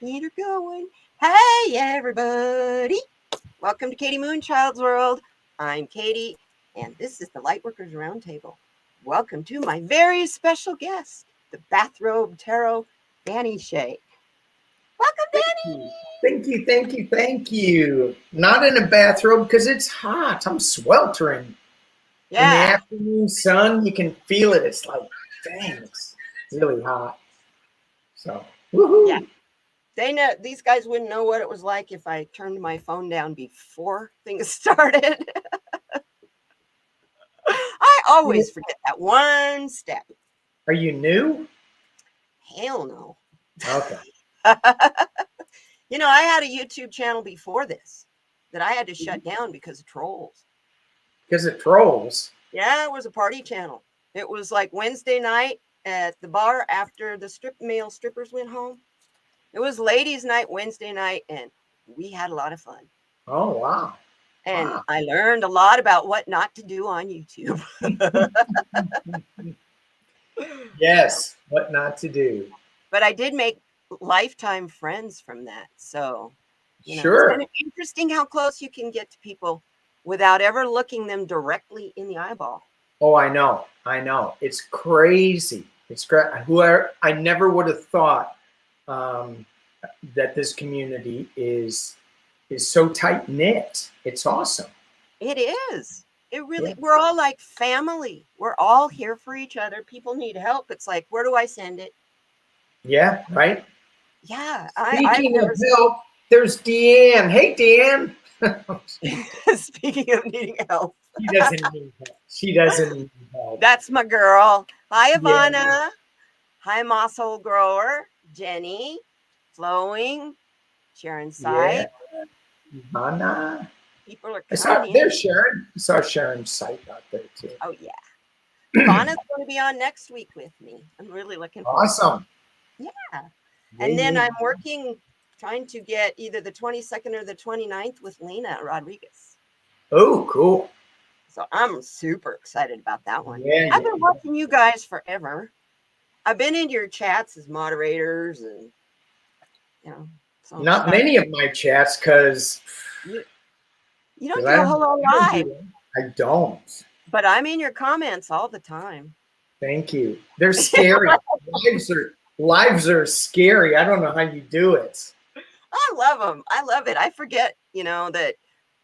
Get her going. Hey, everybody. Welcome to kdmoonchild's world. I'm Katie, and this is the Lightworkers RoundTable. Welcome to my very special guest, the Bathrobe Tarot, Danny Shea. Welcome, Danny. Thank you. Not in a bathrobe because it's hot. I'm sweltering. Yeah. In the afternoon sun, you can feel it. It's like, dang, it's really hot. So, woohoo. Yeah. They know these guys wouldn't know what it was like if I turned my phone down before things started. I always forget that one step. Are you new? Hell no. Okay. You know, I had a YouTube channel before this that I had to shut down because of trolls. Because it trolls. Yeah, it was a party channel. It was like Wednesday night at the bar after the male strippers went home. It was ladies' night, Wednesday night, and we had a lot of fun. Oh, wow. And wow. I learned a lot about what not to do on YouTube. Yes, what not to do. But I did make lifetime friends from that. So, Sure. It's kind of interesting how close you can get to people without ever looking them directly in the eyeball. Oh, I know. It's crazy. It's great. I never would have thought that this community is so tight knit. It's awesome. It is. It really, we're all like family. We're all here for each other. People need help. It's like, where do I send it? Yeah, right. Yeah. Speaking of help, there's Deanne. Hey, Deanne. Speaking of needing help. She doesn't need help. That's my girl. Hi, Ivana. Yeah. Hi, Moss Hole Grower. Jenny. Flowing. Sharon Sight. Yeah. Ivana. People are there's Sharon. I saw Sharon's site out there too. Oh, yeah. Ivana's going to be on next week with me. I'm really looking forward. Awesome. Yeah. And then I'm trying to get either the 22nd or the 29th with Lena Rodriguez. Oh, cool. So I'm super excited about that one. Yeah, I've been watching you guys forever. I've been in your chats as moderators and, Not many of my chats because you don't do a whole lot live. I don't. But I'm in your comments all the time. Thank you. They're scary. Lives are scary. I don't know how you do it. I love them. I love it. I forget, that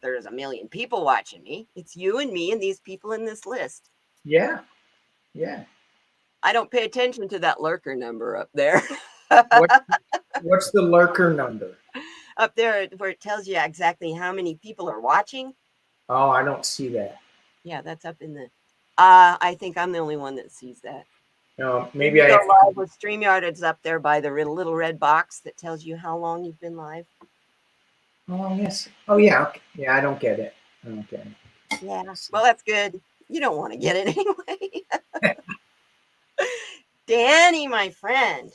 there's a million people watching me. It's you and me and these people in this list. Yeah. Yeah. I don't pay attention to that lurker number up there. What's the lurker number? Up there where it tells you exactly how many people are watching. Oh, I don't see that. Yeah, that's up in the... I think I'm the only one that sees that. No, maybe I... live with StreamYard, it's up there by the little red box that tells you how long you've been live. Oh, yes. Oh, yeah. Okay. Yeah, I don't get it. Yeah, well, that's good. You don't want to get it anyway. Danny, my friend,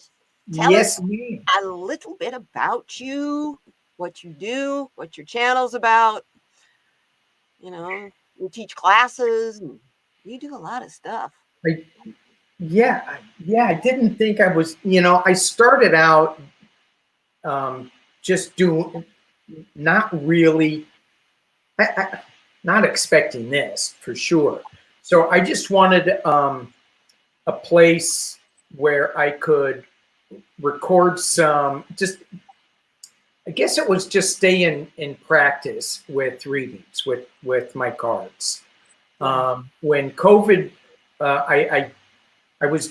tell us a little bit about you, what you do, what your channel's about. You teach classes, and you do a lot of stuff. Yeah, I didn't think I was, I started out just doing, not really, not expecting this for sure. So I just wanted a place where I could record I guess it was just stay in practice with readings, with my cards. When COVID, I was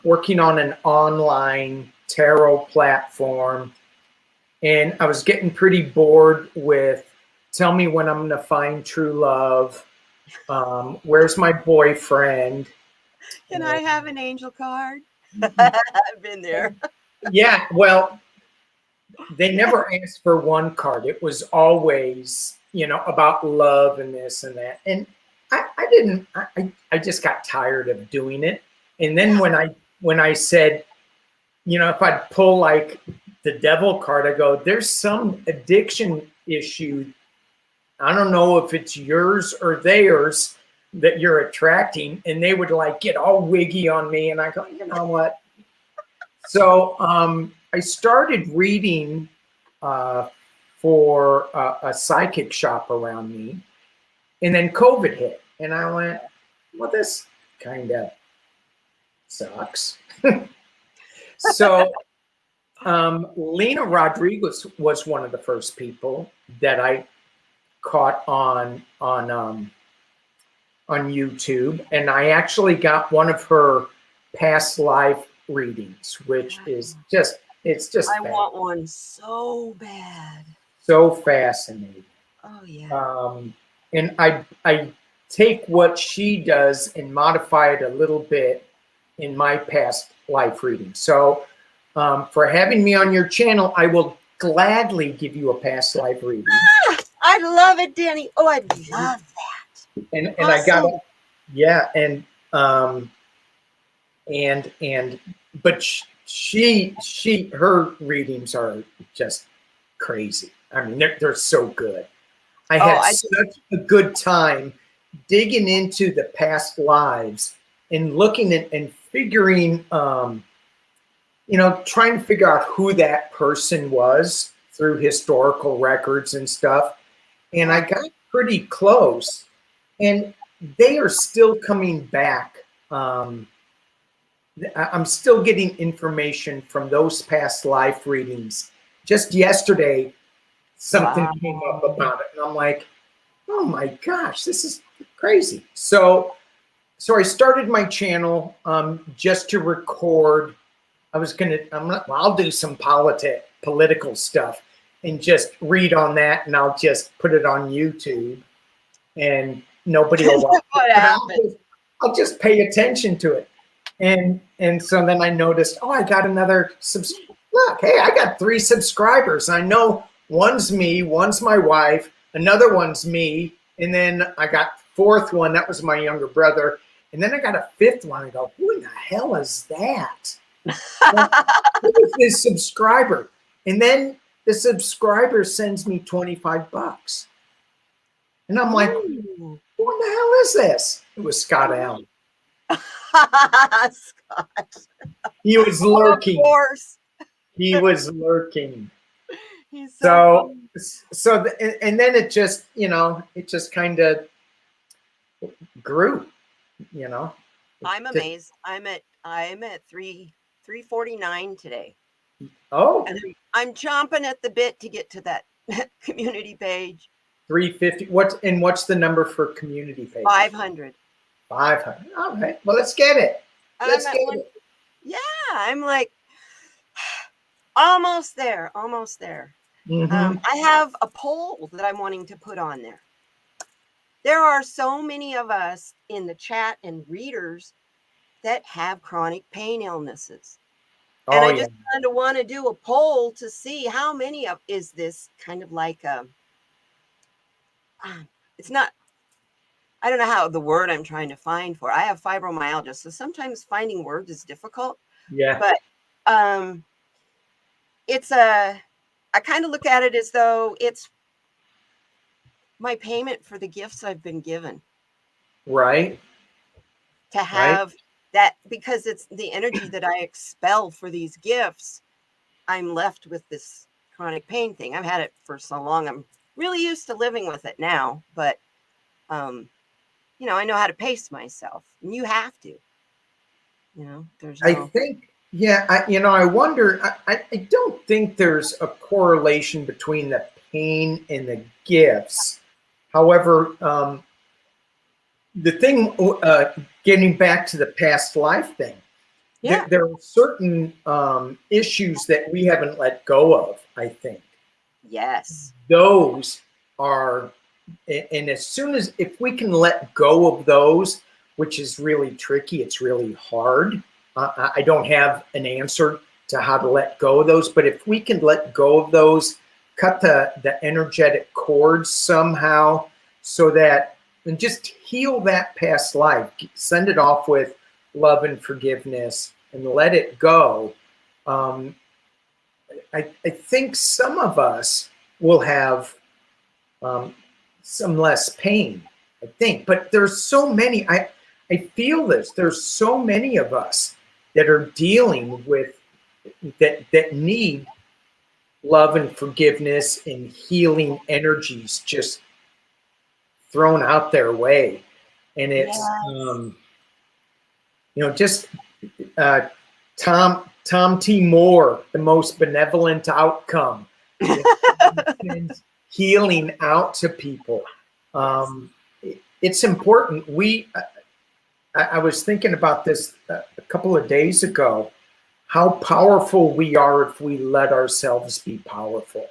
working on an online tarot platform, and I was getting pretty bored with, tell me when I'm going to find true love. Where's my boyfriend? Can I have an angel card? I've been there. Yeah, well, they never asked for one card. It was always, about love and this and that. And I just got tired of doing it. And then when I said, if I'd pull like the devil card, I go, there's some addiction issue. I don't know if it's yours or theirs that you're attracting. And they would like get all wiggy on me. And I go, you know what? So I started reading for a psychic shop around me, and then COVID hit, and I went, well, this kind of sucks. So Lena Rodriguez was one of the first people that I caught on YouTube, and I actually got one of her past life readings, which is just I want one so bad. So fascinating. Oh yeah. And I take what she does and modify it a little bit in my past life reading. So for having me on your channel, I will gladly give you a past life reading. I love it, Danny. Oh, I love that. And awesome. I got it. Yeah, but her readings are just crazy. I mean, they're so good. I had such a good time digging into the past lives and looking at and figuring, trying to figure out who that person was through historical records and stuff. And I got pretty close, and they are still coming back. I'm still getting information from those past life readings. Just yesterday, something came up about it, and I'm like, oh my gosh, this is crazy. So I started my channel just to record. I'll do some political stuff and just read on that, and I'll just put it on YouTube, and nobody will watch it. I'll just pay attention to it. And so then I noticed, I got another look, hey, I got 3 subscribers. I know one's me, one's my wife, another one's me, and then I got 4th one, that was my younger brother, and then I got a 5th one. I go, who in the hell is that? Who is this subscriber? And then the subscriber sends me $25. And I'm like, what the hell is this? It was Scott Allen. Scott. He was lurking. Of course. He was lurking. He's so and then it just, it just kind of grew, I'm amazed. I'm at 349 today. Oh. And I'm chomping at the bit to get to that community page. 350. What's the number for community page? 500. 500. All right. Well, let's get it. Let's get it. Yeah, I'm like almost there. Almost there. Mm-hmm. I have a poll that I'm wanting to put on there. There are so many of us in the chat and readers that have chronic pain illnesses. And I just kind of want to do a poll to see how many of is this kind of like it's not, I don't know how the word I'm trying to find for. I have fibromyalgia, so sometimes finding words is difficult. Yeah. But I kind of look at it as though it's my payment for the gifts I've been given. Right. To have that, because it's the energy that I expel for these gifts, I'm left with this chronic pain thing. I've had it for so long. I'm really used to living with it now, but I know how to pace myself, and you have to. I think, I wonder, I don't think there's a correlation between the pain and the gifts. However, the thing, getting back to the past life thing, there are certain issues that we haven't let go of, I think. Yes. Those are, and as soon as, if we can let go of those, which is really tricky, it's really hard. I don't have an answer to how to let go of those, but if we can let go of those, cut the energetic cords somehow so that, and just heal that past life, send it off with love and forgiveness and let it go. I think some of us will have some less pain, I think, but there's so many, I feel this, there's so many of us that are dealing with that need love and forgiveness and healing energies just thrown out their way. And it's Yes. just Tom T. Moore, the most benevolent outcome. Sends healing out to people. It's important. I was thinking about this a couple of days ago, how powerful we are if we let ourselves be powerful.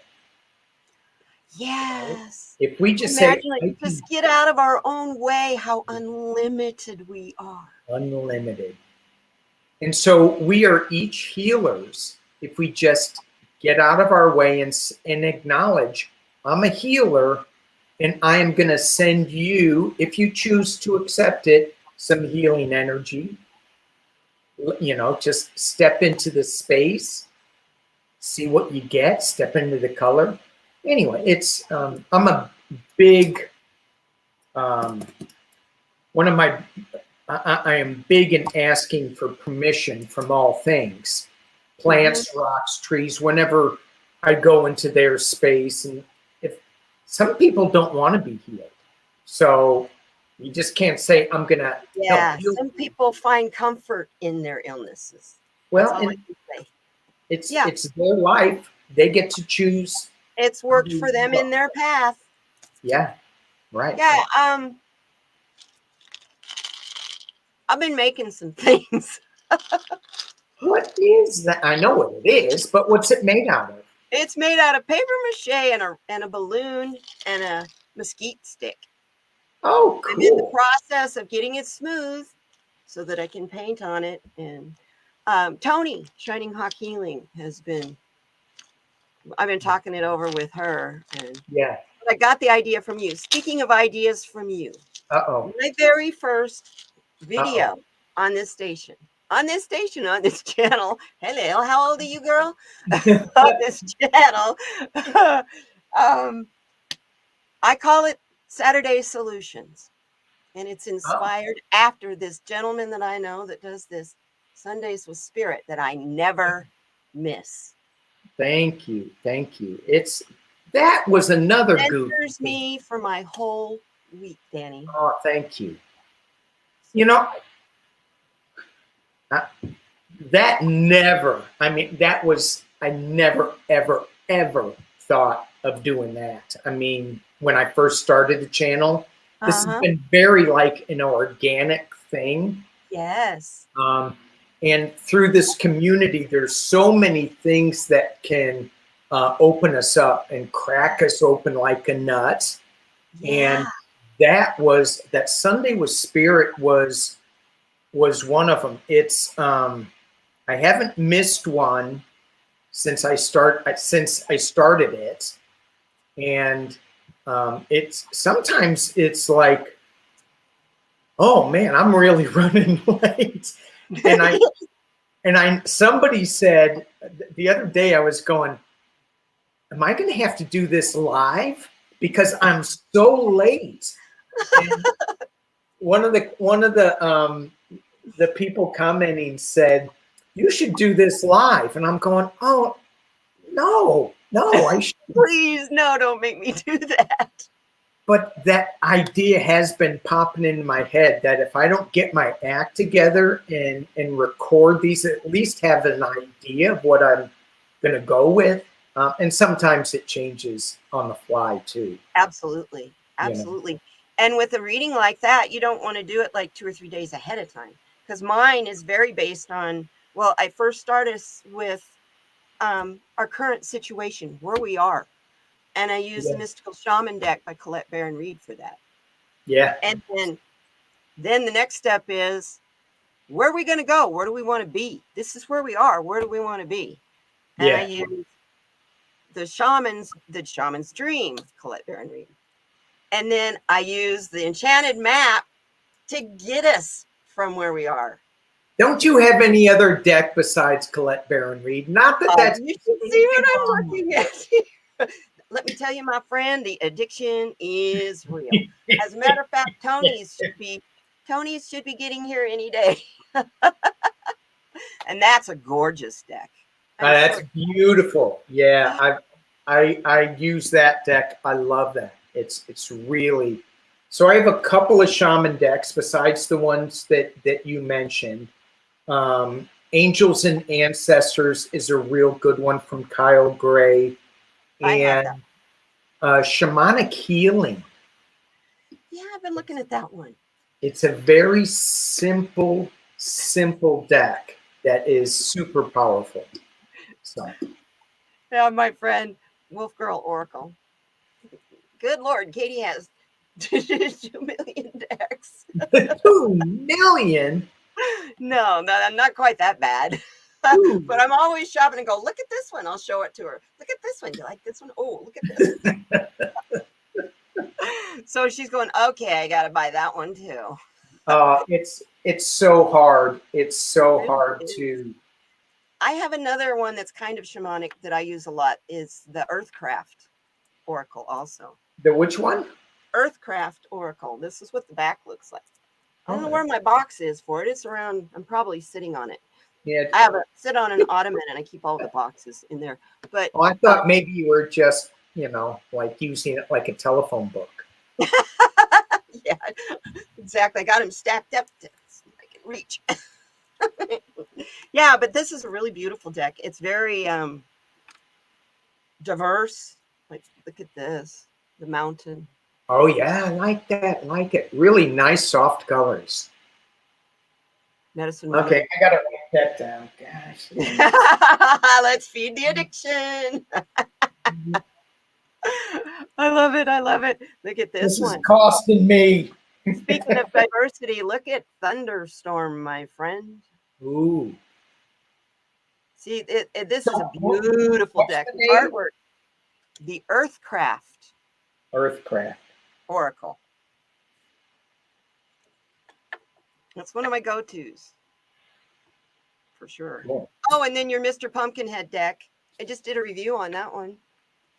Yes. If we just Imagine say, it, just get out of our own way, how unlimited we are. Unlimited. And so we are each healers if we just get out of our way and acknowledge, I'm a healer, and I am going to send you, if you choose to accept it, some healing energy. Just step into the space, see what you get, step into the color. Anyway, it's I'm a big one of my I am big in asking for permission from all things, plants, rocks, trees, whenever I go into their space. And if some people don't want to be healed, so you just can't say, I'm going to help heal. Some people find comfort in their illnesses. Well, and it's their life. They get to choose. It's worked for them in their path. Yeah, right. Yeah, I've been making some things. What is that? I know what it is, but what's it made out of? It's made out of paper mache and a balloon and a mesquite stick. Oh, cool. I'm in the process of getting it smooth so that I can paint on it. And Tony, Shining Hawk Healing, I've been talking it over with her. And I got the idea from you. Speaking of ideas from you, my very first video on this station, on this channel. Hello, how old are you, girl? On this channel. I call it Saturday Solutions. And it's inspired after this gentleman that I know that does this Sundays with Spirit that I never miss. Thank you. Thank you. That was another goof. It centers me for my whole week, Danny. Oh, thank you. That never, I never, ever, ever thought of doing that. I mean, when I first started the channel, this has been very like an organic thing. Yes. And through this community, there's so many things that can open us up and crack us open like a nut. Yeah. And that Sunday with Spirit was one of them. It's I haven't missed one since I started it, and sometimes it's like, oh man, I'm really running late. And somebody said the other day, I was going, am I going to have to do this live because I'm so late? And one of the people commenting said, you should do this live. And I'm going, oh, no, I should. Please, no, don't make me do that. But that idea has been popping into my head that if I don't get my act together and record these, at least have an idea of what I'm going to go with. And sometimes it changes on the fly too. Absolutely. Absolutely. You know? And with a reading like that, you don't want to do it like 2 or 3 days ahead of time. Because mine is very based on, well, I first started with our current situation, where we are. And I use the Mystical Shaman deck by Colette Baron-Reid for that. Yeah. And then the next step is, where are we going to go? Where do we want to be? This is where we are. Where do we want to be? And I use the Shaman's Dream, Colette Baron-Reid. And then I use the Enchanted Map to get us from where we are. Don't you have any other deck besides Colette Baron-Reid? Not that that's... You should see what I'm looking at. Let me tell you, my friend, the addiction is real. As a matter of fact, Tony's should be getting here any day. And that's a gorgeous deck. I'm That's so beautiful. Yeah, I use that deck. I love that. It's really so. I have a couple of shaman decks besides the ones that you mentioned. Angels and Ancestors is a real good one from Kyle Gray, I have that. and Shamanic Healing. Yeah, I've been looking at that one. It's a very simple deck that is super powerful. So Yeah, my friend Wolf Girl Oracle. Good Lord, Katie has 2 million decks. 2 million. No, I'm not quite that bad. Ooh. But I'm always shopping and go, look at this one. I'll show it to her. Look at this one. You like this one? Oh, look at this one. So she's going, okay, I got to buy that one too. It's so hard. It's so Really hard is. to. I have another one that's kind of shamanic that I use a lot is the Earthcraft Oracle also. The which one? Earthcraft Oracle. This is what the back looks like. I don't know Oh, where my box is for it. It's around, I'm probably sitting on it. yeah. I have it sit on an ottoman and I keep all the boxes in there. But Oh, I thought maybe you were just, like using it like a telephone book. yeah, exactly. I got them stacked up so I can reach. Yeah, but this is a really beautiful deck. It's very diverse. Like, look at this, the mountain. Oh yeah, I like that. I like it. Really nice, soft colors. Medicine woman. Okay, I gotta write that down. Gosh. Let's feed the addiction. I love it. I love it. Look at this This is one. costing me. Speaking of diversity, look at Thunderstorm, my friend. Ooh. See, this is a beautiful What's deck. the The name? artwork, the Earthcraft Earthcraft. Oracle. That's one of my go-tos. For sure. Cool. Oh, and then your Mr. Pumpkinhead deck. I just did a review on that one.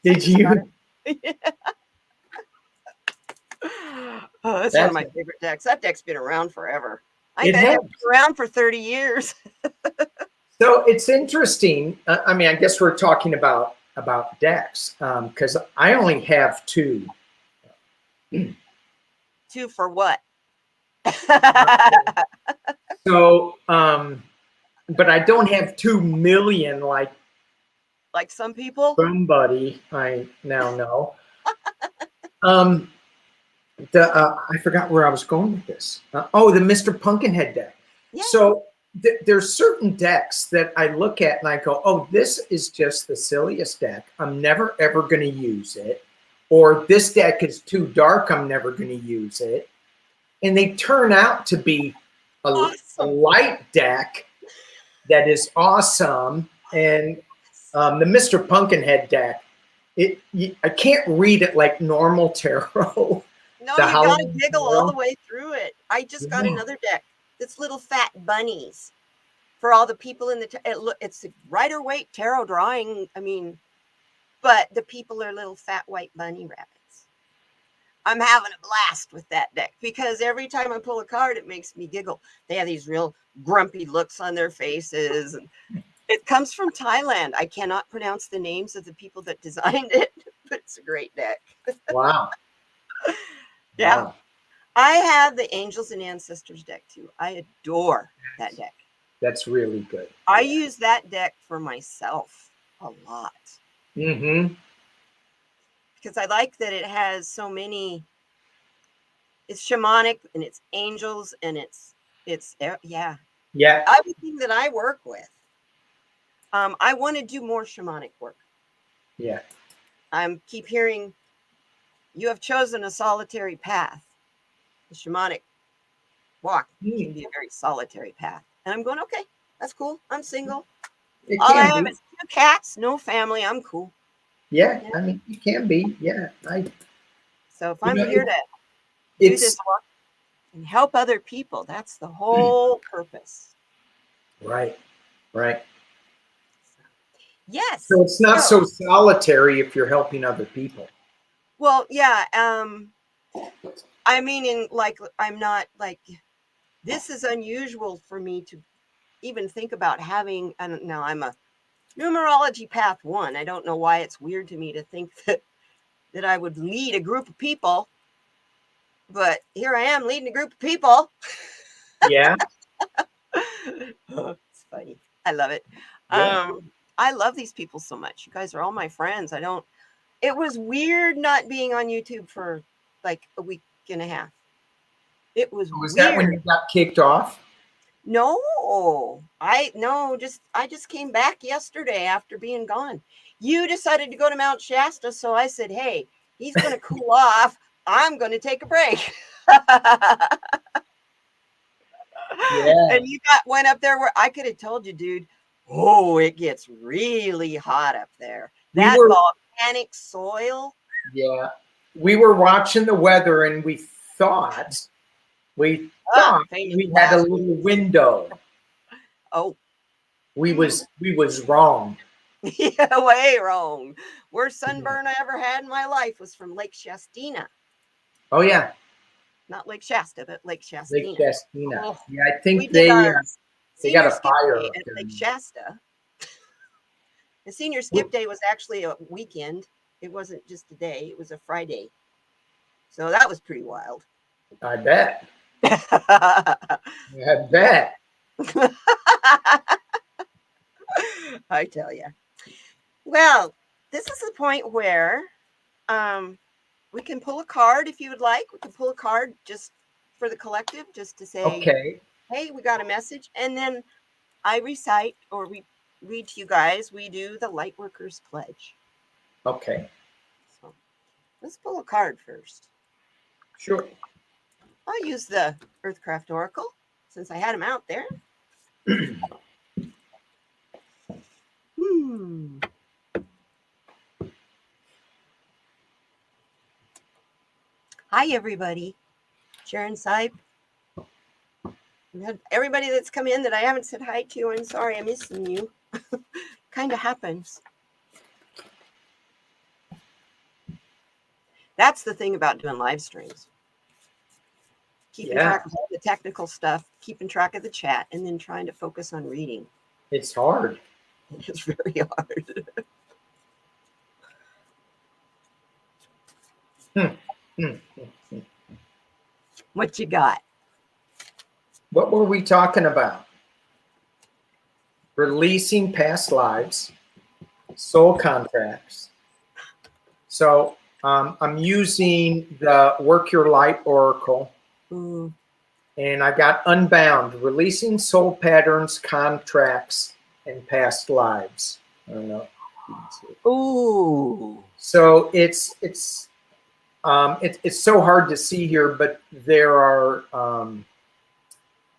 Did you? Oh, that's one of my favorite decks. That deck's been around forever. I think it's been around for 30 years. So it's interesting. I mean, I guess we're talking about decks because I only have two. Two for what? So, but I don't have 2 million like some people. somebody I now know. I forgot where I was going with this. The Mr. Pumpkinhead deck. Yeah. So there's certain decks that I look at and I go, oh, this is just the silliest deck. I'm never ever going to use it. Or this deck is too dark. I'm never going to use it. And they turn out to be a light deck that is awesome. And the Mr. Pumpkinhead deck, I can't read it like normal tarot. No, you gotta giggle all the way through it. I just got another deck. It's little fat bunnies for all the people in the. It's a Rider-Waite tarot drawing. I mean, but the people are little fat white bunny rabbits. I'm having a blast with that deck because every time I pull a card, it makes me giggle. They have these real grumpy looks on their faces. And it comes from Thailand. I cannot pronounce the names of the people that designed it, but it's a great deck. Wow. Yeah. Wow. I have the Angels and Ancestors deck too. I adore that deck. That's really good. I use that deck for myself a lot. Mm-hmm. Because I like that it has so many. It's shamanic and it's angels and it's yeah. Everything that I work with. I want to do more shamanic work. Yeah. I keep hearing you have chosen a solitary path. The shamanic walk can be a very solitary path. And I'm going, okay, that's cool. I'm single. All I have is 2 cats, no family. I'm cool. Yeah, I mean, it can be. Yeah. So if I'm here to do this work and help other people, that's the whole purpose. Right. Right. Yes. So it's not so solitary if you're helping other people. Well, yeah. I mean, I'm not like, this is unusual for me to even think about having, and now I'm a Numerology path 1. I don't know why it's weird to me to think that I would lead a group of people, but here I am leading a group of people. Yeah. Oh, it's funny. I love it. Yeah. I love these people so much. You guys are all my friends. It was weird not being on YouTube for like a week and a half. It was Was that when weird. you got kicked off? No, I just came back yesterday after being gone. You decided to go to Mount Shasta, so I said, "Hey, he's going to cool off. I'm going to take a break." Yeah. And you went up there where I could have told you, dude. Oh, it gets really hot up there. We That were, volcanic soil. yeah, we were watching the weather and thought we thought Pain in we the had a ass. little window. Oh, We was wrong. yeah, way wrong. Worst sunburn I ever had in my life was from Lake Shastina. Oh yeah, Not Lake Shasta, but Lake Lake Shastina. Chestina. Oh, Yeah, I we think did our they got senior a skip fire day up at there. Lake Shasta. The senior skip day was actually a weekend. It wasn't just a day, it was a Friday. So that was pretty wild. I bet. I bet. I tell you. Well, this is the point where we can pull a card if you would like. We can pull a card just for the collective, just to say, Okay. hey, we got a message. And then I recite or we read to you guys. We do the Lightworkers pledge. Okay. So let's pull a card first. Sure. I'll use the Earthcraft Oracle since I had him out there. Hi, everybody. Sharon Sipe. Everybody that's come in that I haven't said hi to, I'm sorry, I'm missing you. Kind of happens. That's the thing about doing live streams. Keeping track of all the technical stuff, keeping track of the chat, and then trying to focus on reading. It's hard. It's very hard. What you got? What were we talking about? Releasing past lives, soul contracts. So I'm using the Work Your Light Oracle. And I got Unbound, Releasing Soul Patterns, Contracts, and Past Lives. I don't know. Ooh. So it's so hard to see here, but there are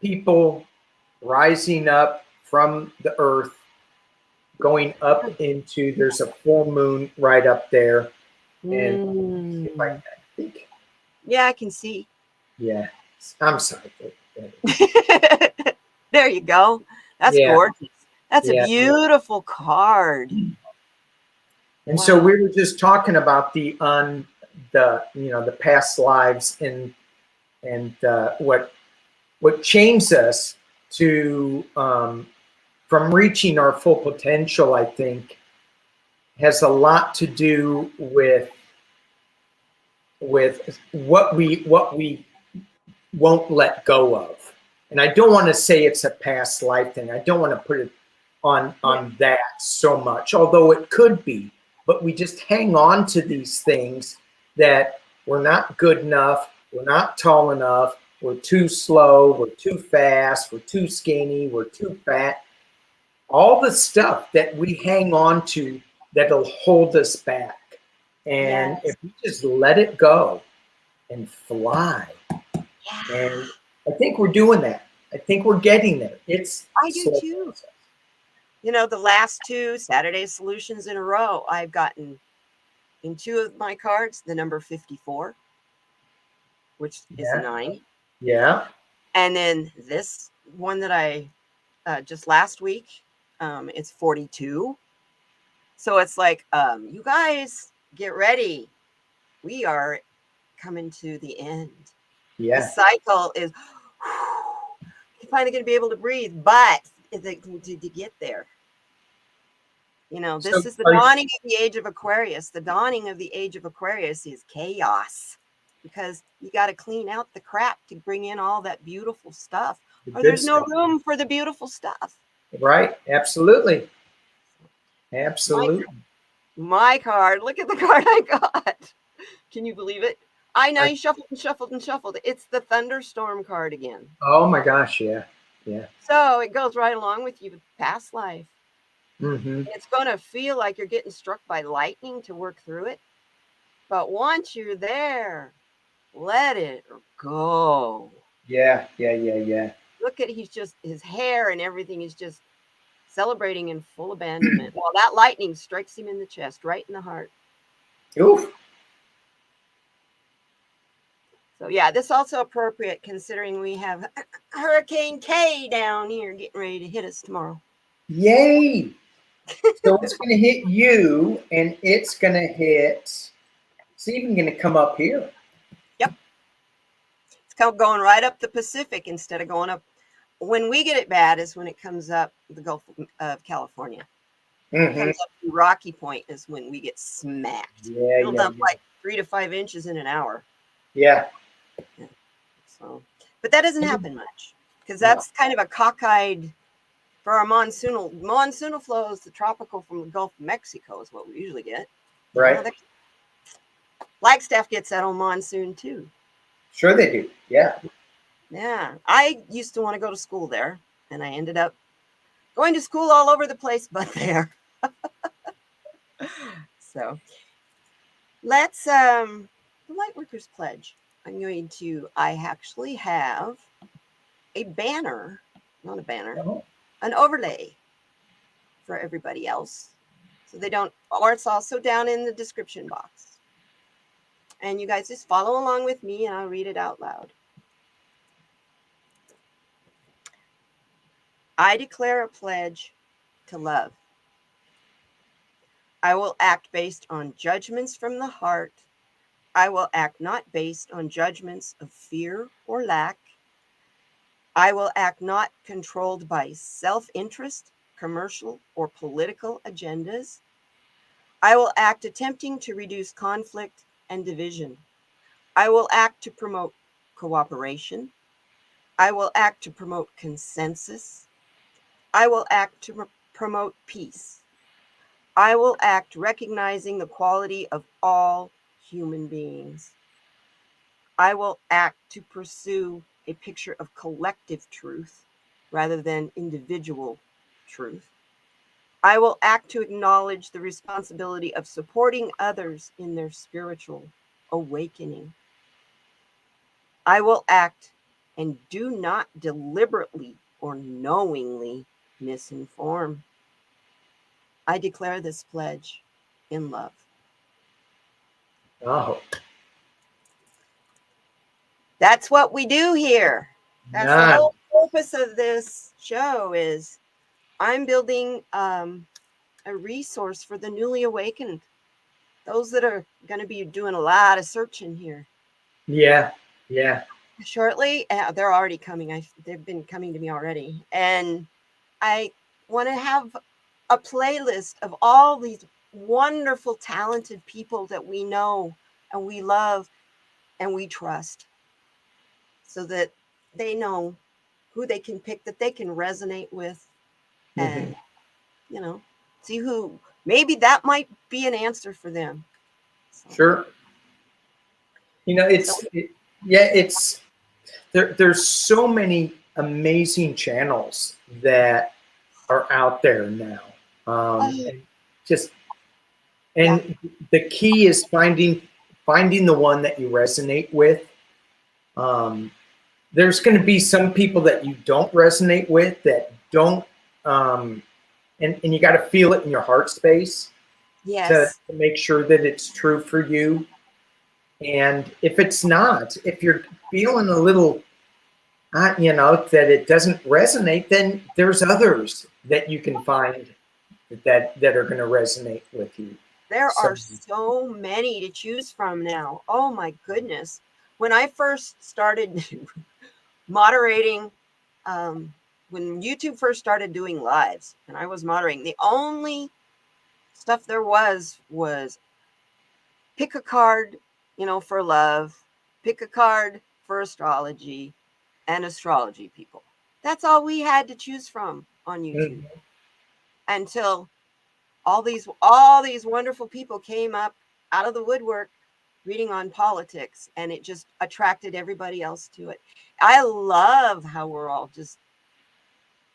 people rising up from the earth, going up into, there's a full moon right up there. And if I think. Yeah, I can see. Yeah, I'm sorry. There you go. That's gorgeous. That's a beautiful card. And so we were just talking about the past lives and what chains us to from reaching our full potential, I think, has a lot to do with what we won't let go of. And I don't want to say it's a past life thing. I don't want to put it on that so much, although it could be. But we just hang on to these things that we're not good enough, we're not tall enough, we're too slow, we're too fast, we're too skinny, we're too fat. All the stuff that we hang on to that'll hold us back. And if we just let it go and fly, and I think we're doing that. I think we're getting there. I do too. You know, the last 2 Saturday solutions in a row, I've gotten in 2 of my cards the number 54, which is a 9. Yeah. And then this one that I just last week, it's 42. So it's like, you guys get ready. We are coming to the end. Yeah. The cycle is you're finally going to be able to breathe, but to get there, You know, So this is the are you, dawning of the age of Aquarius. The dawning of the age of Aquarius is chaos because you got to clean out the crap to bring in all that beautiful stuff, the or good there's no stuff, room for the beautiful stuff. right? Absolutely. My Absolutely. my card. Look at the card I got. Can you believe it? I know I, you shuffled and shuffled and shuffled. It's the thunderstorm card again. oh my gosh. Yeah. Yeah. So it goes right along with you with past life. Mm-hmm. It's going to feel like you're getting struck by lightning to work through it. But once you're there, let it go. Yeah. Yeah. Yeah. Yeah. Look at his hair and everything is just celebrating in full abandonment. Well, that lightning strikes him in the chest, right in the heart. Oof. So yeah, this also appropriate considering we have Hurricane K down here getting ready to hit us tomorrow. Yay. So it's going to hit you, and it's going to hit. It's even going to come up here. Yep. It's going right up the Pacific instead of going up. When we get it bad is when it comes up the Gulf of California. It Mm-hmm. comes up to Rocky Point is when we get smacked. Yeah. It'll Yeah. dump Yeah. like 3 to 5 inches in an hour. Yeah. Yeah. So, but that doesn't happen much because No. that's kind of a cockeyed for our monsoonal flows. The tropical from the Gulf of Mexico is what we usually get. You know, Right. Flagstaff gets that on monsoon too. Sure they do. Yeah. Yeah, I used to want to go to school there, and I ended up going to school all over the place, but there. So let's the Lightworkers pledge. I actually have a banner, not a banner, Uh-huh. an overlay for everybody else. So they don't, or it's also down in the description box. And you guys just follow along with me and I'll read it out loud. I declare a pledge to love. I will act based on judgments from the heart. I will act not based on judgments of fear or lack. I will act not controlled by self-interest, commercial, or political agendas. I will act attempting to reduce conflict and division. I will act to promote cooperation. I will act to promote consensus. I will act to promote peace. I will act recognizing the quality of all human beings. I will act to pursue a picture of collective truth rather than individual truth. I will act to acknowledge the responsibility of supporting others in their spiritual awakening. I will act and do not deliberately or knowingly misinform. I declare this pledge in love. Oh, That's what we do here. That's the none. whole purpose of this show is I'm building a resource for the newly awakened, those that are going to be doing a lot of searching here. Yeah. Yeah. Shortly, they're already coming. They've been coming to me already. And I want to have a playlist of all these wonderful, talented people that we know and we love and we trust so that they know who they can pick that they can resonate with Mm-hmm. and, you know, see who maybe that might be an answer for them. So, Sure. so Yeah, there's so many amazing channels that are out there now. And just yeah, and the key is finding the one that you resonate with. Um, there's going to be some people that you don't resonate with that don't, and you got to feel it in your heart space to yes, make sure that it's true for you. And if it's not, if you're feeling a little, that it doesn't resonate, then there's others that you can find that are going to resonate with you. there So, are so many to choose from now. Oh my goodness. When I first started moderating, when YouTube first started doing lives and I was moderating, the only stuff there was pick a card, for love, pick a card for astrology, and astrology people. That's all we had to choose from on YouTube until all these wonderful people came up out of the woodwork reading on politics, and it just attracted everybody else to it. I love how we're all just,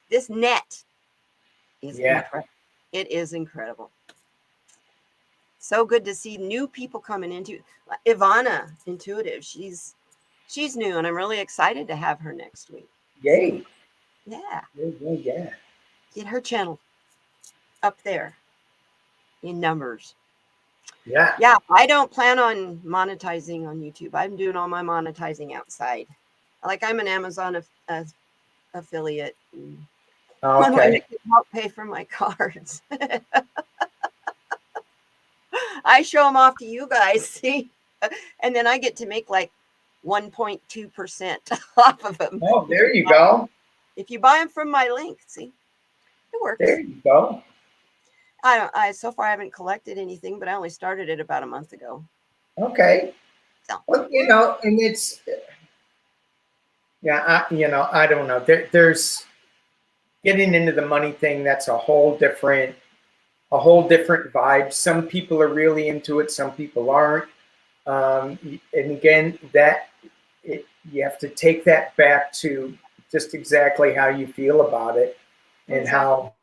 this net is incredible. It is incredible. So good to see new people coming into Ivana Intuitive. She's new, and I'm really excited to have her next week. Yay. Yeah. Yeah. Get her channel up there in numbers. Yeah. Yeah. I don't plan on monetizing on YouTube. I'm doing all my monetizing outside. Like, I'm an Amazon affiliate. One way to help pay for my cards. I show them off to you guys, see? And then I get to make like 1.2% off of them. Oh, there you go. If you buy them from my link, see? It works. There you go. So far I haven't collected anything, but I only started it about a month ago. Okay. So. Well, and it's, I don't know. There's getting into the money thing. That's a whole different vibe. Some people are really into it. Some people aren't. And again, you have to take that back to just exactly how you feel about it, and how,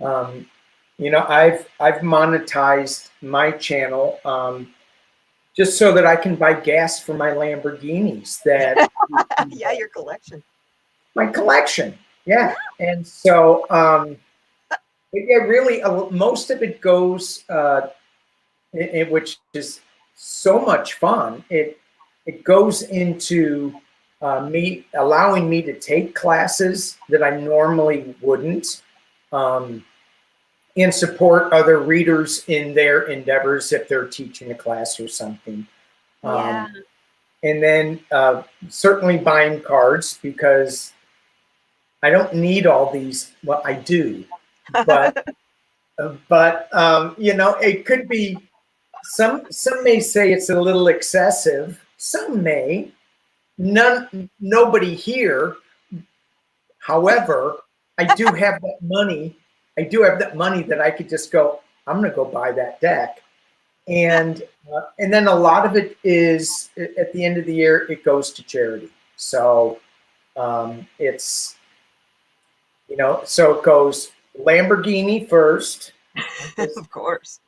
I've monetized my channel just so that I can buy gas for my Lamborghinis. That yeah, your collection. My collection, yeah. And so, yeah, really, most of it goes, which is so much fun. It goes into me allowing me to take classes that I normally wouldn't, and support other readers in their endeavors if they're teaching a class or something. Yeah. And then certainly buying cards, because I don't need all these. Well, I do, but it could be. Some may say it's a little excessive. Some may. Nobody here. However, I do have that money. I do have that money that I could just go, I'm going to go buy that deck. And then a lot of it is, at the end of the year, it goes to charity. So it's, so it goes Lamborghini first. Of course.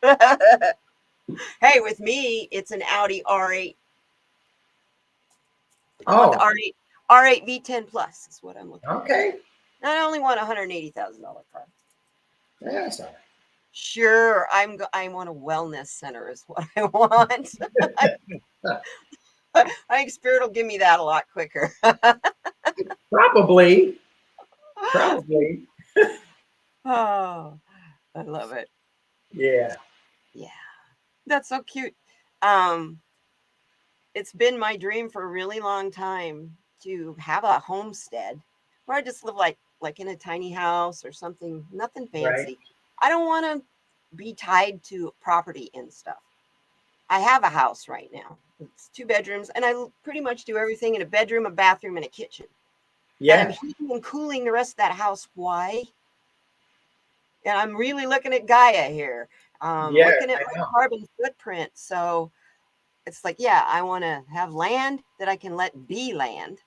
Hey, with me, it's an Audi R8. I want the R8 V10 Plus is what I'm looking for. Okay. I only want a $180,000 car. That's all right. Sure, I want a wellness center is what I want. I think Spirit will give me that a lot quicker. Probably. Oh, I love it. Yeah. Yeah. That's so cute. It's been my dream for a really long time to have a homestead where I just live like in a tiny house or something, nothing fancy. Right. I don't want to be tied to property and stuff. I have a house right now. It's 2 bedrooms, and I pretty much do everything in a bedroom, a bathroom, and a kitchen. Yeah. And I'm heating and cooling the rest of that house. Why? And I'm really looking at Gaia here. Looking at my carbon footprint. So it's like, yeah, I want to have land that I can let be land.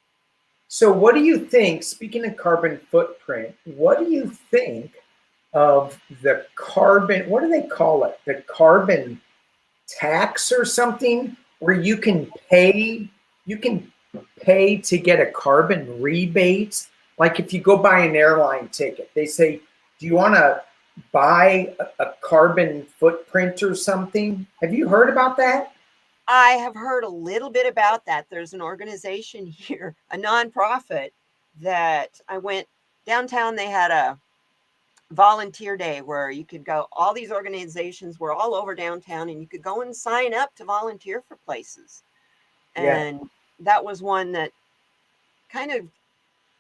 So what do you think, speaking of carbon footprint, what do you think of the carbon, what do they call it? The carbon tax or something, where you can pay to get a carbon rebate. Like if you go buy an airline ticket, they say, do you want to buy a carbon footprint or something? Have you heard about that? I have heard a little bit about that. There's an organization here, a nonprofit, that I went downtown. They had a volunteer day where you could go. All these organizations were all over downtown, and you could go and sign up to volunteer for places. And that was one that kind of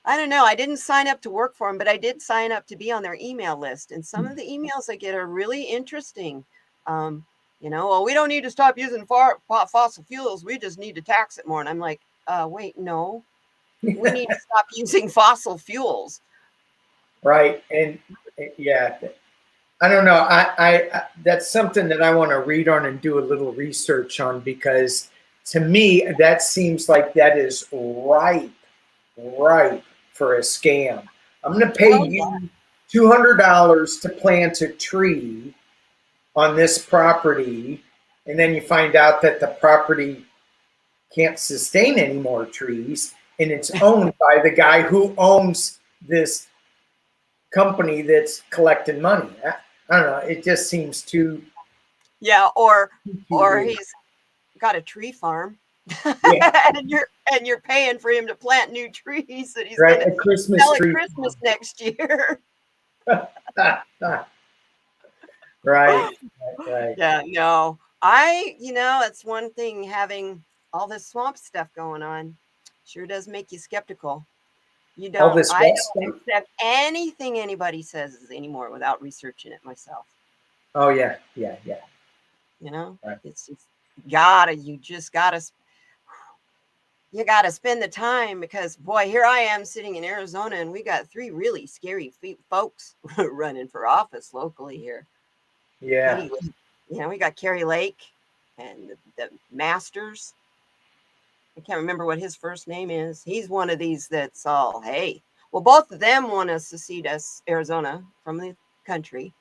I don't know. I didn't sign up to work for them, but I did sign up to be on their email list. And some of the emails I get are really interesting. Well, we don't need to stop using fossil fuels. We just need to tax it more. And I'm like, wait, no, we need to stop using fossil fuels. Right. And yeah, I don't know. I that's something that I want to read on and do a little research on, because to me, that seems like that is ripe for a scam. I'm going to pay you $200 to plant a tree on this property, and then you find out that the property can't sustain any more trees, and it's owned by the guy who owns this company that's collecting money. I don't know. It just seems too. Yeah, or weird. he's got a tree farm, Yeah. and you're paying for him to plant new trees that he's Right, going a Christmas to sell tree at Christmas next year. Right. Yeah, no. It's one thing having all this swamp stuff going on. Sure does make you skeptical. All this I stuff? don't accept anything anybody says anymore without researching it myself. Oh yeah. Right. It's just you gotta spend the time, because boy, here I am sitting in Arizona and we got 3 really scary folks running for office locally here. Yeah. We got Kerry Lake and the Masters. I can't remember what his first name is. He's one of these that's all, hey, well, both of them want to secede us, Arizona, from the country.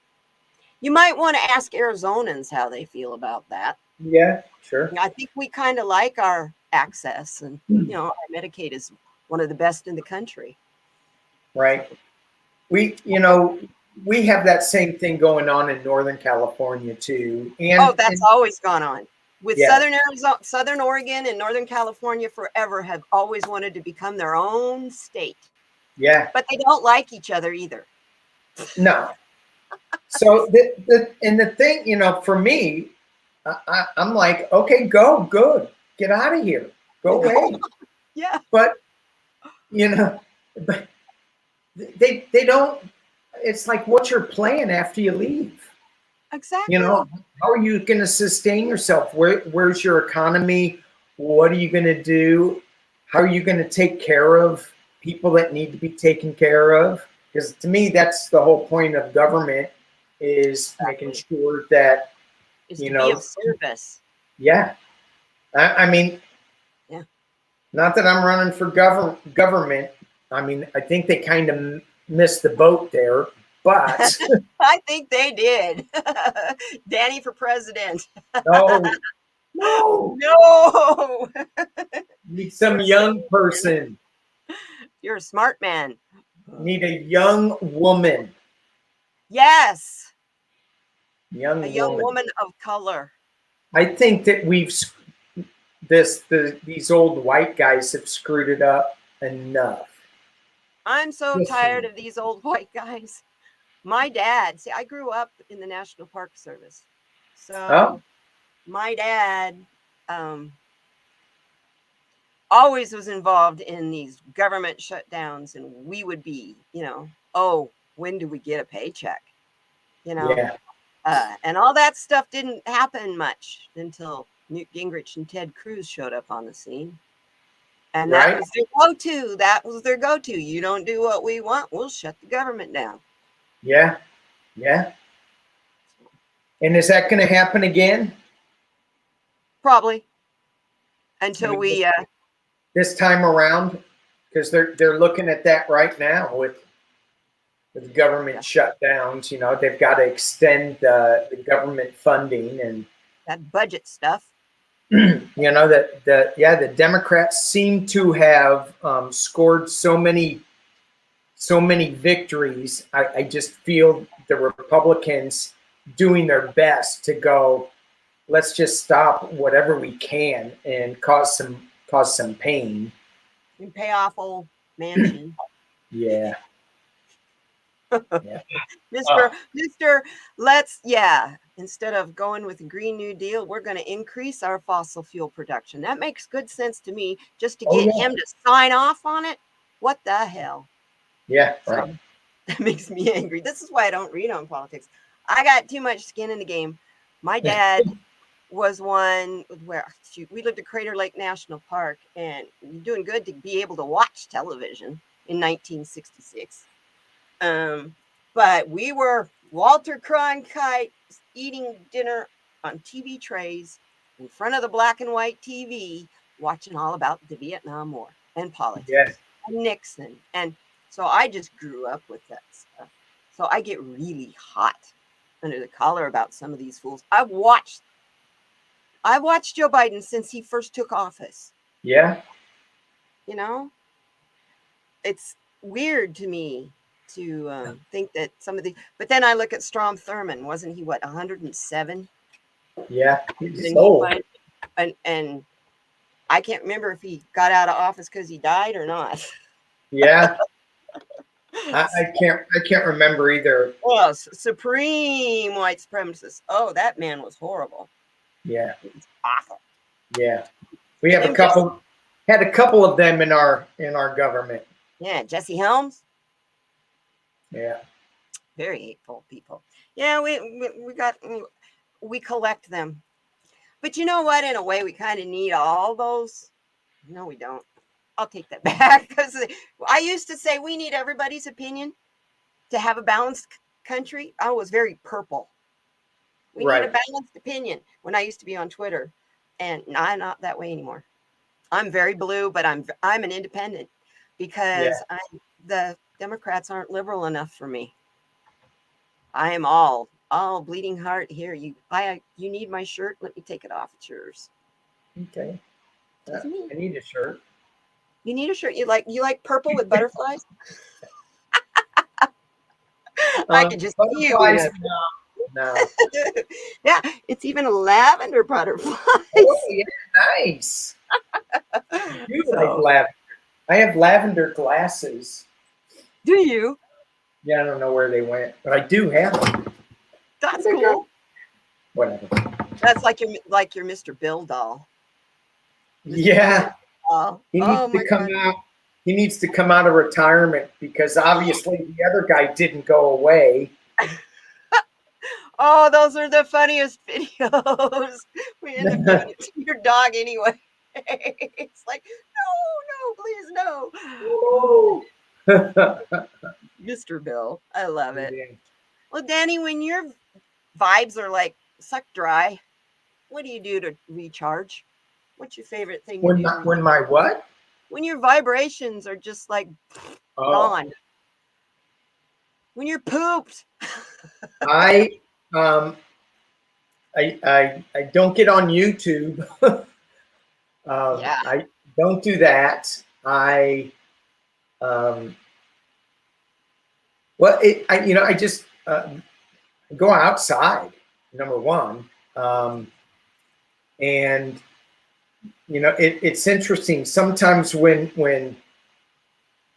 You might want to ask Arizonans how they feel about that. Yeah, sure. I think we kind of like our access, and our Medicaid is one of the best in the country. Right. We have that same thing going on in Northern California too. And that's always gone on. With yeah. Southern Arizona, Southern Oregon, and Northern California forever have always wanted to become their own state. Yeah. But they don't like each other either. No. So the thing, for me, I'm like, okay, go, good, get out of here, go away. Yeah. But but they don't. It's like, what's your plan after you leave? Exactly. How are you going to sustain yourself? Where's your economy? What are you going to do? How are you going to take care of people that need to be taken care of? Because to me, that's the whole point of government, is making sure that, to be of service. Yeah. I mean, yeah. Not that I'm running for government. I mean, I think they kind of missed the boat there, but I think they did. Danny for president. No. Need some young person. You're a smart man. Need a young woman. Yes. A young woman of color. I think that these old white guys have screwed it up enough. I'm so tired of these old white guys. My dad, I grew up in the National Park Service. So my dad always was involved in these government shutdowns, and we would be, when do we get a paycheck? Yeah. And all that stuff didn't happen much until Newt Gingrich and Ted Cruz showed up on the scene. And that was their go-to. That was their go-to. You don't do what we want, we'll shut the government down. Yeah. Yeah. And is that going to happen again? Probably. Until we this time around, because they're looking at that right now with government shutdowns. They've got to extend the government funding and that budget stuff. The Democrats seem to have scored so many victories. I just feel the Republicans doing their best to go, let's just stop whatever we can and cause some pain. And pay off old Manchin. Yeah. Mr. Instead of going with the Green New Deal, we're going to increase our fossil fuel production. That makes good sense to me. Just to get him to sign off on it. What the hell? Yeah, So right. that makes me angry. This is why I don't read on politics. I got too much skin in the game. My dad was one where we lived at Crater Lake National Park, and you're doing good to be able to watch television in 1966. But we were Walter Cronkite eating dinner on TV trays in front of the black and white TV, watching all about the Vietnam War and politics Yeah. and Nixon. And so I just grew up with that stuff. So I get really hot under the collar about some of these fools. I've watched Joe Biden since he first took office. Yeah. You know, it's weird to me to think that some of the, but then I look at Strom Thurmond. Wasn't he, what, 107? Yeah. And I can't remember if he got out of office because he died or not. Yeah. I can't remember either. Oh, supreme white supremacist. Oh, that man was horrible. Yeah. It was awful. Yeah. We have had a couple of them in our government. Yeah, Jesse Helms. Yeah. Very hateful people. Yeah, we collect them. But you know what? In a way, we kind of need all those. No, we don't. I'll take that back, because I used to say we need everybody's opinion to have a balanced country. I was very purple. We need a balanced opinion when I used to be on Twitter, and I'm not that way anymore. I'm very blue, but I'm an independent, because the Democrats aren't liberal enough for me. I am all bleeding heart here. You need my shirt? Let me take it off. It's yours. Okay. I need a shirt. You need a shirt? You like purple with butterflies? I can just see you. No. Yeah, it's even a lavender butterfly. Oh, yeah, nice. You like lavender. I have lavender glasses. Do you? Yeah, I don't know where they went, but I do have them. That's cool. Whatever. That's like your Mr. Bill doll. Yeah. He needs to come out of retirement, because obviously the other guy didn't go away. Oh, those are the funniest videos. We end up doing it to your dog anyway. It's like, no, please no. Mr. Bill. I love it. Yeah. Well, Danny, when your vibes are like sucked dry, what do you do to recharge? What's your favorite thing to do? When my what? When your vibrations are just like gone. When you're pooped. I don't get on YouTube. I don't do that. I just go outside, number one. And it's interesting. Sometimes when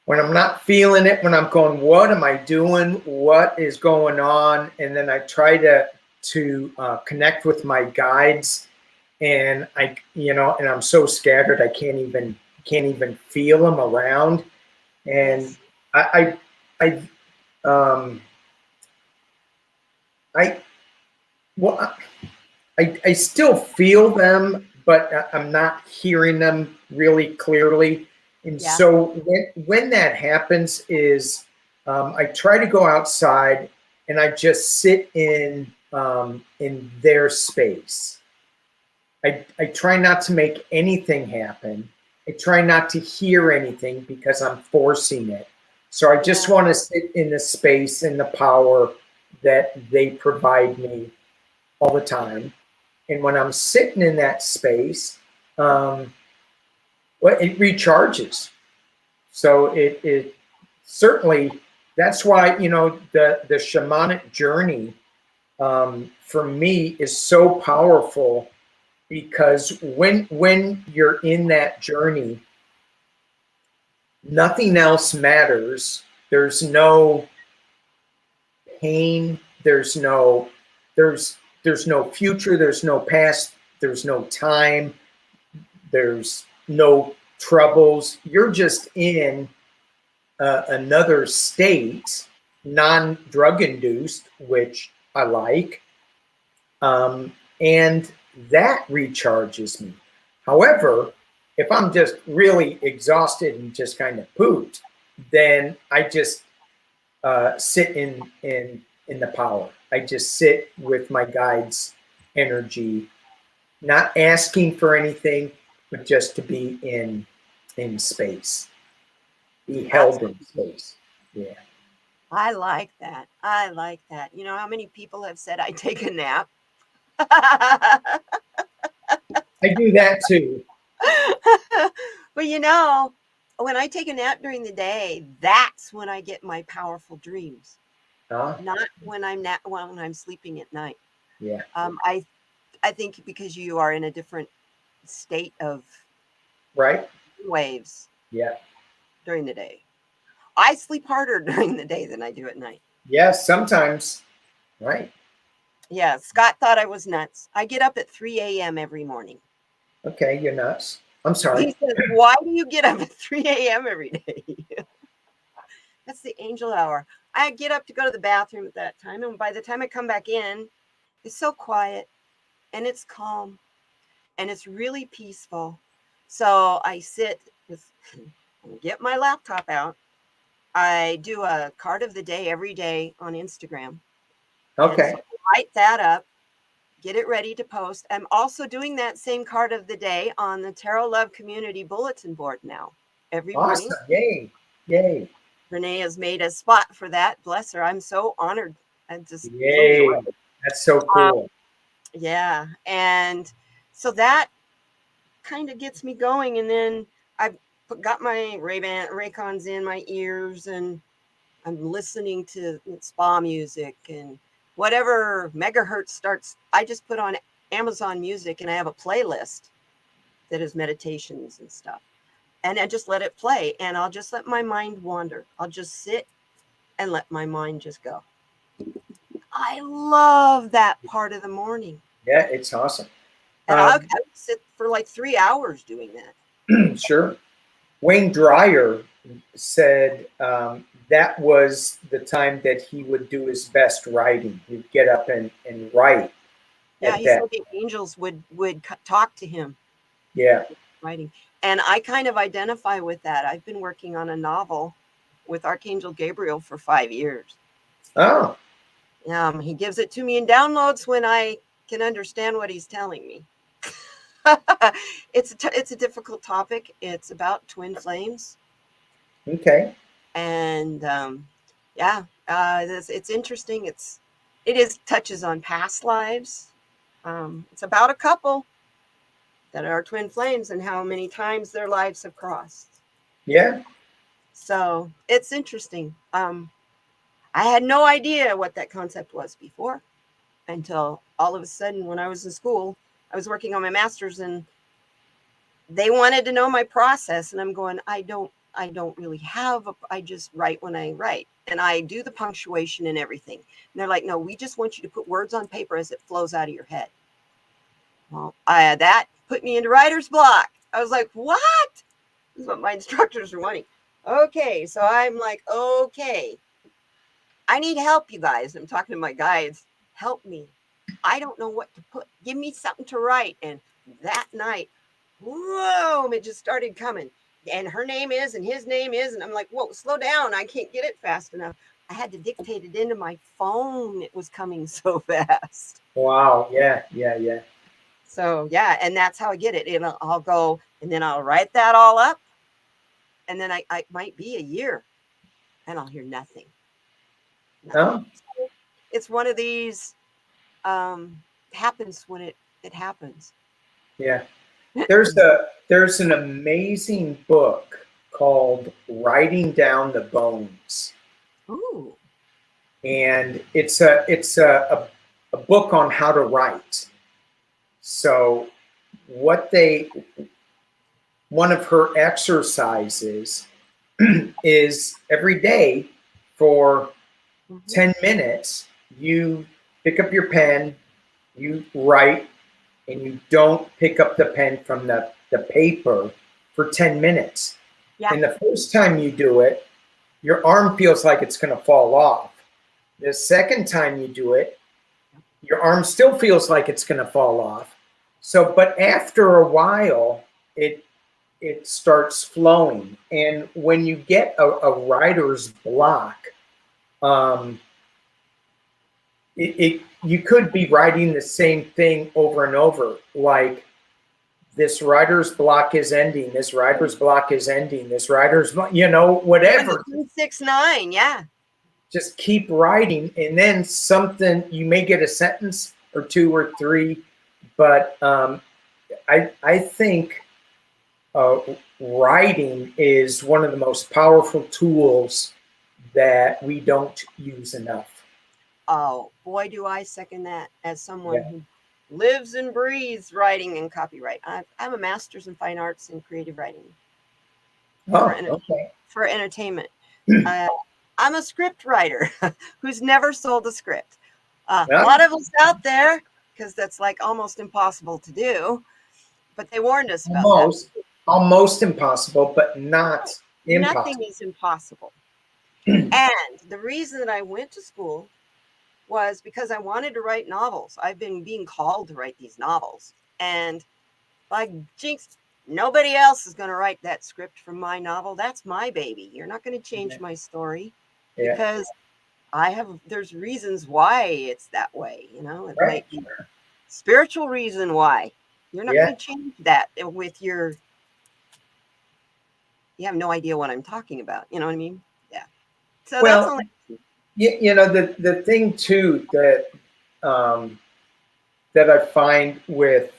I'm not feeling it, when I'm going, what am I doing? What is going on? And then I try to connect with my guides, and and I'm so scattered I can't even feel them around. And I still feel them, but I'm not hearing them really clearly. And so when that happens is I try to go outside and I just sit in their space. I try not to make anything happen. I try not to hear anything because I'm forcing it. So I just want to sit in the space and the power that they provide me all the time. And when I'm sitting in that space, it recharges. So it certainly, that's why, the shamanic journey for me is so powerful, because when you're in that journey, nothing else matters. There's no pain. There's no future. There's no past. There's no time. There's no troubles. You're just in another state, non-drug induced, which I like. And that recharges me. However, if I'm just really exhausted and just kind of pooped, then I just sit in the power. I just sit with my guide's energy, not asking for anything, but just to be in space, be held in space. Yeah. I like that. I like that. You know how many people have said I take a nap? I do that too. But you know, when I take a nap during the day, that's when I get my powerful dreams. Huh? Not when when I'm sleeping at night. Yeah. I think because you are in a different state of Right? waves Yeah. during the day. I sleep harder during the day than I do at night. Yes, sometimes. Right. Yeah, Scott thought I was nuts. I get up at 3 a.m. every morning. Okay, you're nuts. I'm He sorry. says, "Why do you get up at 3 a.m. every day?" That's the angel hour. I get up to go to the bathroom at that time, and by the time I come back in, it's so quiet and it's calm and it's really peaceful. So I sit with, get my laptop out. I do a card of the day every day on Instagram. And Okay. so I write that up, get it ready to post. I'm also doing that same card of the day on the Tarot Love Community Bulletin Board now. Every morning, Awesome. Yay. Yay. Renee has made a spot for that. Bless her. I'm so honored. I'm just so Yay. joyous. That's so cool. Yeah. And so that kind of gets me going. And then I've got my Raycons in my ears and I'm listening to spa music and whatever megahertz starts. I just put on Amazon Music and I have a playlist that is meditations and stuff. And I just let it play and I'll just let my mind wander. I'll just sit and let my mind just go. I love that part of the morning. Yeah, it's awesome. And I'll sit for like 3 hours doing that. Sure. Wayne Dyer said that was the time that he would do his best writing. He'd get up and write. Yeah, At he that. said the angels would talk to him. Yeah. Writing. And I kind of identify with that. I've been working on a novel with Archangel Gabriel for 5 years. Oh. He gives it to me in downloads when I can understand what he's telling me. It's a difficult topic. It's about twin flames. Okay. And yeah, it's interesting. It is touches on past lives. It's about a couple that are twin flames and how many times their lives have crossed. Yeah. So it's interesting. I had no idea what that concept was before until all of a sudden when I was in school, I was working on my master's and they wanted to know my process. And I'm going, I don't really I just write when I write and I do the punctuation and everything. And they're like, no, we just want you to put words on paper as it flows out of your head. Well, that put me into writer's block. I was like, what? This is what my instructors are wanting. Okay. So I'm like, okay, I need help, you guys. I'm talking to my guides. Help me. I don't know what to put. Give me something to write. And that night, whoa, it just started coming. And her name is, and his name is. And I'm like, whoa, slow down. I can't get it fast enough. I had to dictate it into my phone. It was coming so fast. Wow. Yeah. Yeah. Yeah. So, yeah. And that's how I get it. And I'll go, and then I'll write that all up. And then I might be a year and I'll hear nothing. Oh. It's one of these happens when it happens. Yeah. There's an amazing book called Writing Down the Bones. Ooh. And it's a book on how to write. So one of her exercises is every day for 10 minutes, you pick up your pen, you write, and you don't pick up the pen from the paper for 10 minutes. Yeah. And the first time you do it, your arm feels like it's going to fall off. The second time you do it, your arm still feels like it's going to fall off. So, but after a while, it starts flowing. And when you get a writer's block, you could be writing the same thing over and over, like this writer's block is ending, this writer's block is ending, this writer's, whatever. 269, yeah. Just keep writing, and then something, you may get a sentence or two or three, but I think writing is one of the most powerful tools that we don't use enough. Oh, boy, do I second that as someone who lives and breathes writing and copyright. I'm a master's in fine arts and creative writing for entertainment. I'm a script writer who's never sold a script. A lot of us out there, because that's like almost impossible to do, but they warned us about that. Almost impossible, but not impossible. Nothing is impossible. And the reason that I went to school was because I wanted to write novels. I've been being called to write these novels. And by jinx, nobody else is going to write that script from my novel. That's my baby. You're not going to change my story because there's reasons why it's that way. It might be spiritual reason why. You're not going to change that with you have no idea what I'm talking about. You know what I mean? Yeah. So that's only. The thing too that I find with,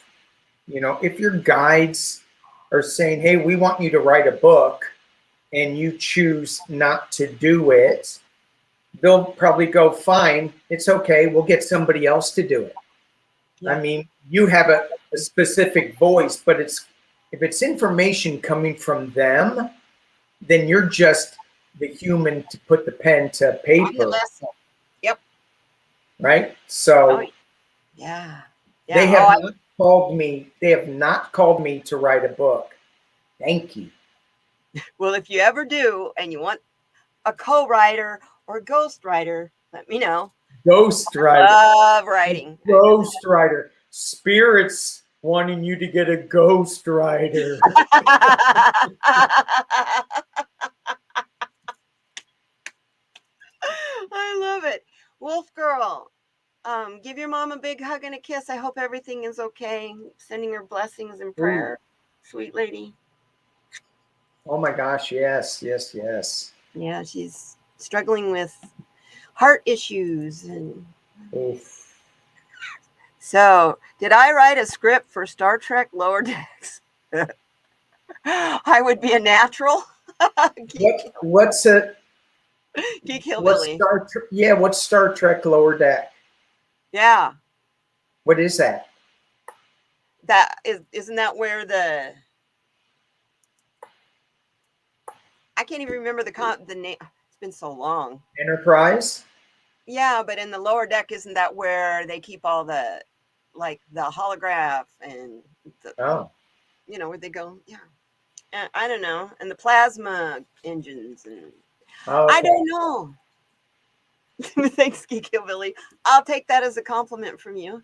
if your guides are saying, hey, we want you to write a book, and you choose not to do it, they'll probably go, fine, it's okay, we'll get somebody else to do it. Yeah. I mean, you have a specific voice, but if it's information coming from them, then you're just the human to put the pen to paper. Yep. Right? So they have not called me. They have not called me to write a book. Thank you. Well, if you ever do and you want a co-writer or a ghostwriter, let me know. Ghostwriter. Love writing. Ghostwriter. Spirits wanting you to get a ghostwriter. I love it. Wolf Girl, give your mom a big hug and a kiss. I hope everything is okay. Sending her blessings and prayer. Sweet lady. Oh my gosh, yes. Yeah, she's struggling with heart issues. And so, did I write a script for Star Trek Lower Decks? I would be a natural. What's a Geek Hillbilly? What's Star Trek Lower Deck? Yeah. What is that? Isn't that where I can't even remember the name. It's been so long. Enterprise? Yeah, but in the lower deck, isn't that where they keep all the holograph and where they go? Yeah. I don't know. And the plasma engines and I don't know. Thanks, Geek Hillbilly. I'll take that as a compliment from you.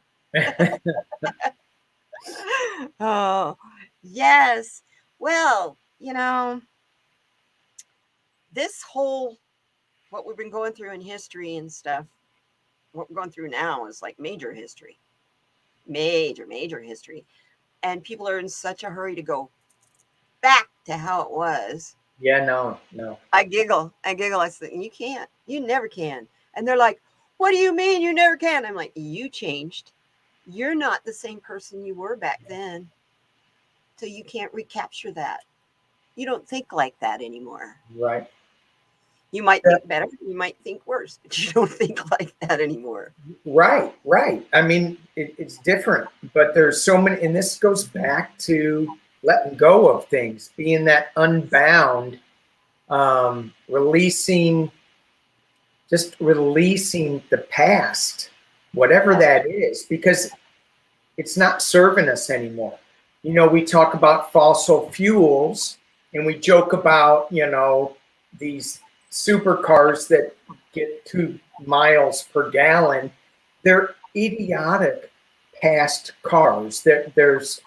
Oh, yes. Well, this whole, what we've been going through in history and stuff, what we're going through now is like major history. Major history. And people are in such a hurry to go back to how it was. Yeah, no. I giggle. I say, you can't. You never can. And they're like, what do you mean you never can? I'm like, you changed. You're not the same person you were back then. So you can't recapture that. You don't think like that anymore. Right. You might think better. You might think worse, but you don't think like that anymore. Right. I mean, it's different, but there's so many, and this goes back to letting go of things, being that unbound, releasing the past, whatever that is, because it's not serving us anymore. We talk about fossil fuels and we joke about, these supercars that get 2 miles per gallon. They're idiotic past cars that there's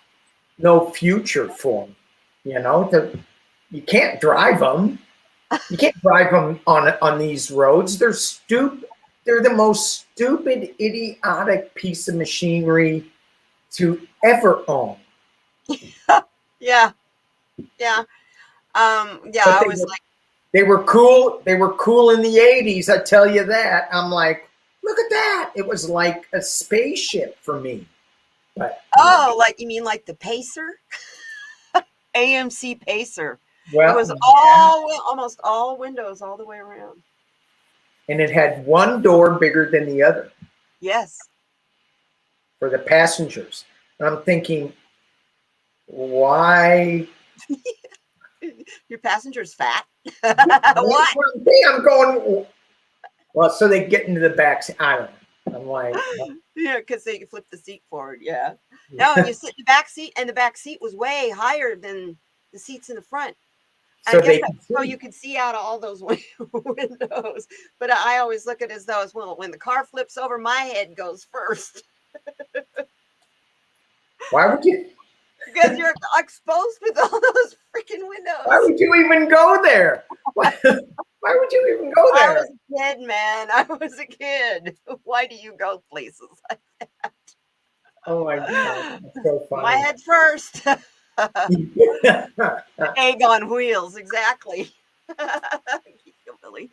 no future for them. You know, you can't drive them. You can't drive them on these roads. They're stupid. They're the most stupid, idiotic piece of machinery to ever own. Yeah. Yeah. I was like, they were cool. They were cool in the 80s. I tell you that. I'm like, look at that. It was like a spaceship for me. But oh, like you mean like the Pacer? AMC Pacer. Well, it was almost all windows all the way around. And it had one door bigger than the other. Yes. For the passengers. And I'm thinking, why? Your passenger's fat? What? I'm going, well, so they get into the back seat. I don't know. I'm like, yeah, because they flip the seat forward. Yeah. No, you sit in the back seat, and the back seat was way higher than the seats in the front. So you could see out of all those windows. But I always look at it as though, when the car flips over, my head goes first. Why would you? Because you're exposed with all those freaking windows. Why would you even go there? Why would you even go there? I was a kid, man. I was a kid. Why do you go places like that? Oh my God. That's so funny. My head first. Egg on wheels, exactly. Billy.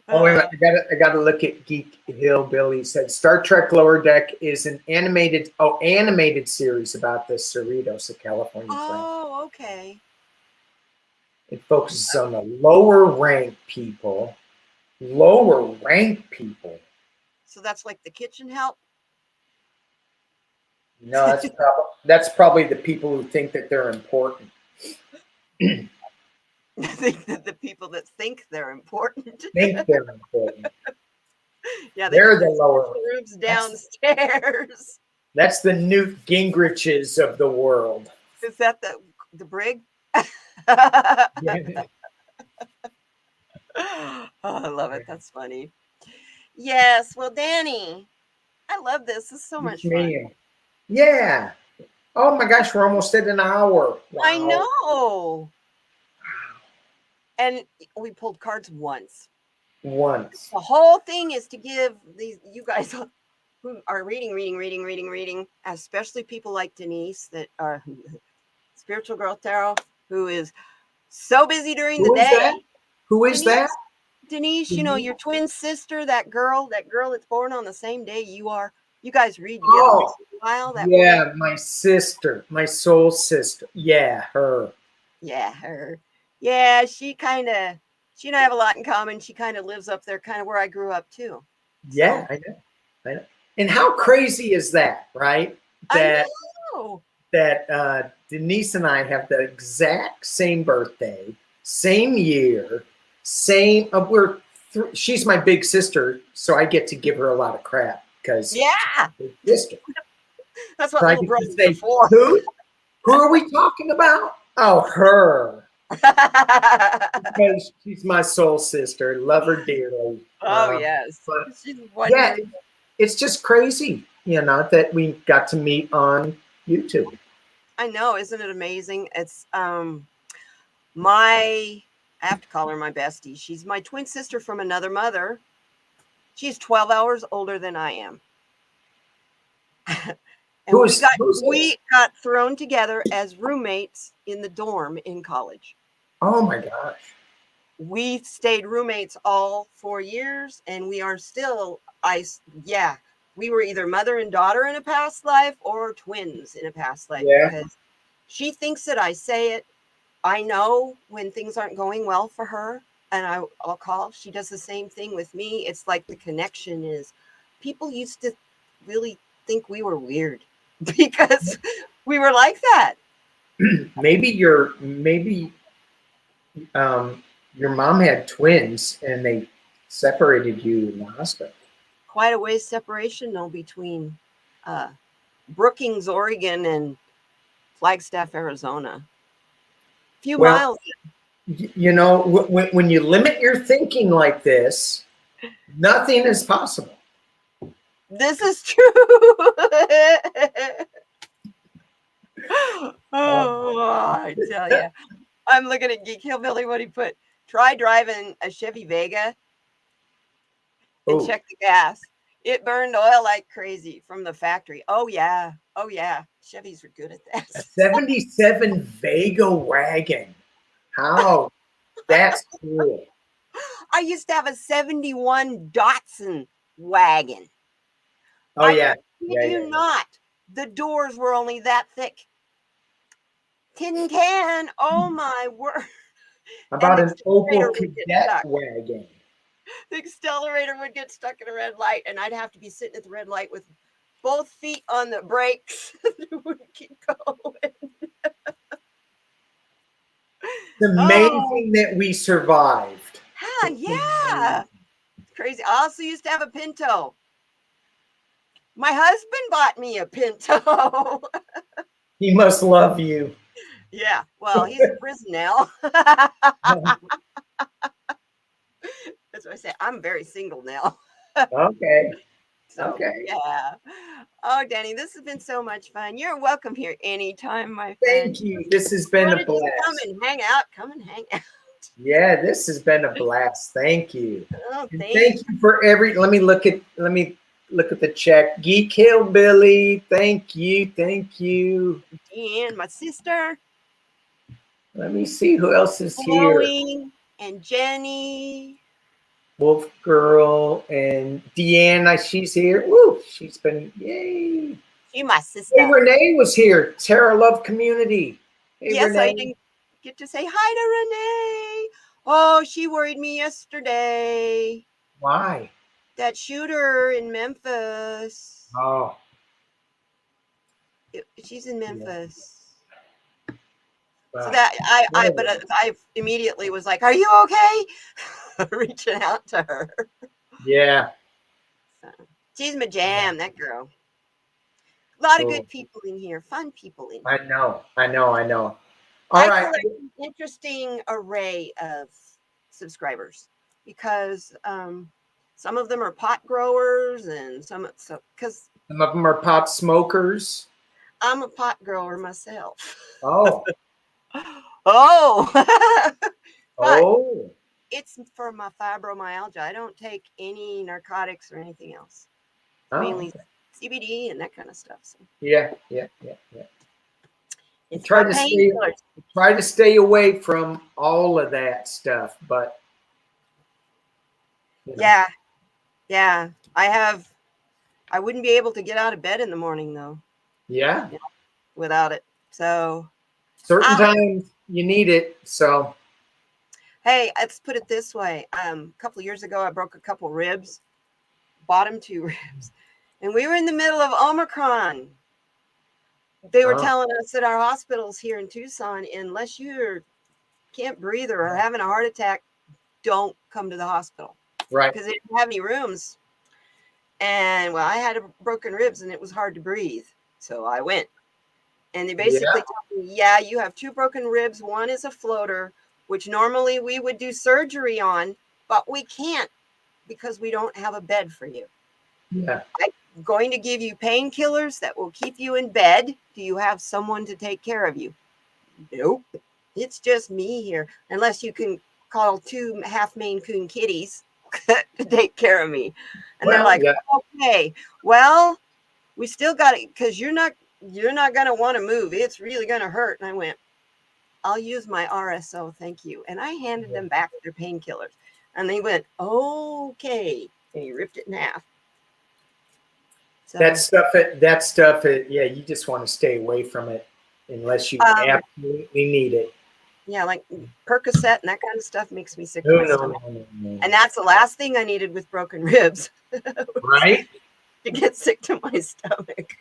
Oh, wait, I gotta look at Geek Hillbilly. He said Star Trek Lower Deck is an animated series about the Cerritos, a California friend. Oh, okay. It focuses on the lower rank people. Lower rank people. So that's like the kitchen help? No, that's probably the people who think that they're important. I think that the people that think they're important. Think they're important. Yeah, they're the lower rooms downstairs. That's the Newt Gingriches of the world. Is that the brig? Oh, I love it. That's funny. Yes. Well, Danny, I love this. This is so much fun. Yeah. Oh my gosh, we're almost at an hour. Wow. I know. And we pulled cards once. The whole thing is to give you guys who are reading, especially people like Denise that are Spiritual Girl Tarot, who is so busy during the day. Who is that? Denise, you know, your twin sister, that girl that's born on the same day you are. You guys read together once in a while. Yeah, my sister, my soul sister. Yeah, her. Yeah, her. Yeah, she and I have a lot in common. She kind of lives up there, kind of where I grew up too. Yeah, so. I know. And how crazy is that, right? I know. That Denise and I have the exact same birthday, same year, same. She's my big sister, so I get to give her a lot of crap because big sister. That's what little brothers are for. Who are we talking about? Oh, her. Because she's my soul sister. Love her dearly. Oh, yes. She's it's just crazy, that we got to meet on YouTube. I know. Isn't it amazing? It's I have to call her my bestie. She's my twin sister from another mother. She's 12 hours older than I am. And we got thrown together as roommates in the dorm in college. Oh my gosh. We stayed roommates all 4 years, and we are still, we were either mother and daughter in a past life or twins in a past life. Yeah. Because she thinks that I say it. I know when things aren't going well for her, and I'll call. She does the same thing with me. It's like the connection is, people used to really think we were weird because we were like that. Maybe your mom had twins and they separated you in the hospital. Quite a ways separation though between Brookings, Oregon and Flagstaff, Arizona. Few miles. you know, when you limit your thinking like this, nothing is possible. This is true. Oh, I tell you. I'm looking at Geek Hillbilly, what he put. Try driving a Chevy Vega and Oh, check the gas. It burned oil like crazy from the factory. Oh, yeah. Oh, yeah. Chevys are good at a that. 77 Vega wagon. How? That's cool. I used to have a 71 Datsun wagon. Oh, I yeah. kid Yeah, you not. The doors were only that thick. Tin can. Oh, my word. How And about the an Opel accelerator would get Cadet stuck. wagon? The accelerator would get stuck in a red light, and I'd have to be sitting at the red light with both feet on the brakes. It wouldn't keep going. It's Oh, amazing that we survived. yeah. It's crazy. I also used to have a Pinto. My husband bought me a Pinto. He must love you. Yeah. Well, he's in prison now. That's what I say. I'm very single now. Okay. So, Okay. yeah. Oh, Danny, this has been so much fun. You're welcome here anytime, my friend. Thank you. This has You been want a to just come blast. and hang out? Come and hang out. Yeah, this has been a blast. Thank you. Oh, And thank thank you for let me look at the check. Geek Hillbilly. Thank you. Thank you. you, and my sister, Let me see who else is here. Chloe, and Jenny. Wolf Girl and Deanna, she's here. Woo! She's been yay. She, my Hey, sister. Renee was here. Terra Love Community. Hey, Yes, I Renee. didn't get to say hi to Renee. Oh, she worried me yesterday. Why? That shooter in Memphis. Oh, She's in yeah. Memphis. So Well, that I immediately was like, "Are you okay?" Reaching out to her. yeah. So, she's my jam, that girl. A lot of Cool. good people in here, fun people in I here. know. I know. I know. All I right. collect an interesting array of subscribers because some of them are pot growers and some because Some of them are pot smokers. I'm a pot grower myself. Oh. Oh, but Oh. it's for my fibromyalgia. I don't take any narcotics or anything else. Oh. Mainly CBD and that kind of stuff. So Yeah. Yeah. Yeah. Yeah. it's my painkillers. Try to stay away from all of that stuff, but you know. Yeah, yeah. I wouldn't be able to get out of bed in the morning though. Yeah. You know, without it. So, Certain times you need it. So, hey, let's put it this way. A couple of years ago, I broke a couple ribs, bottom two ribs, and we were in the middle of Omicron. They were telling us at our hospitals here in Tucson, unless you can't breathe or are having a heart attack, don't come to the hospital. right. Because they didn't have any rooms. And well, I had broken ribs and it was hard to breathe. So I went. And they basically told me, yeah, you have two broken ribs. One is a floater, which normally we would do surgery on, but we can't because we don't have a bed for you. Yeah. I'm going to give you painkillers that will keep you in bed. Do you have someone to take care of you? Nope. It's just me here. Unless you can call two half Maine Coon kitties to take care of me. And they're like, okay, well, we still got it because you're not going to want to move. It's really going to hurt. And I went, I'll use my RSO. Thank you. And I handed them back their painkillers. And they went, okay. And he ripped it in half. So, that stuff, yeah, you just want to stay away from it unless you absolutely need it. Yeah, like Percocet and that kind of stuff makes me sick. No. And that's the last thing I needed with broken ribs. Right? To get sick to my stomach.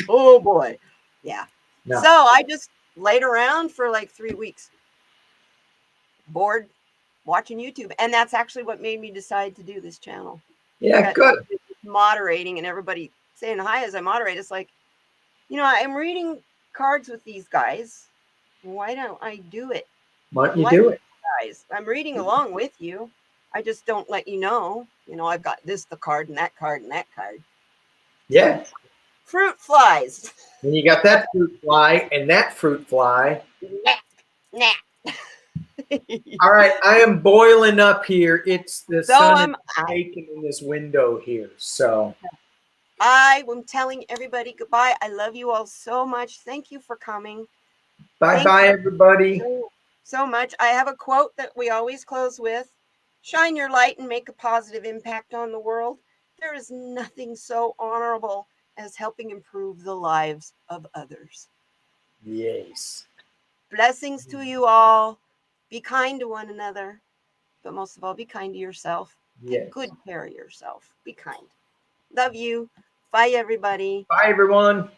Oh boy. Yeah. No. So I just laid around for like 3 weeks. Bored watching YouTube. And that's actually what made me decide to do this channel. Yeah, good. Moderating and everybody saying hi as I moderate. It's like, I'm reading cards with these guys. Why don't I do it? Why don't you do it? guys. I'm reading along with you. I just don't let you know. You know, I've got this, the card, and that card, and that card. Yeah. Fruit flies. And you got that fruit fly and that fruit fly. Nah. All right, I am boiling up here. It's the So sun is am I. baking in this window here. So I am telling everybody goodbye. I love you all so much. Thank you for coming. bye Thank bye, you everybody. so much. I have a quote that we always close with: shine your light and make a positive impact on the world. There is nothing so honorable as helping improve the lives of others. Yes. Blessings to you all. Be kind to one another, but most of all, be kind to yourself. Take Yes. good care of yourself. Be kind. Love you. Bye, everybody. Bye, everyone.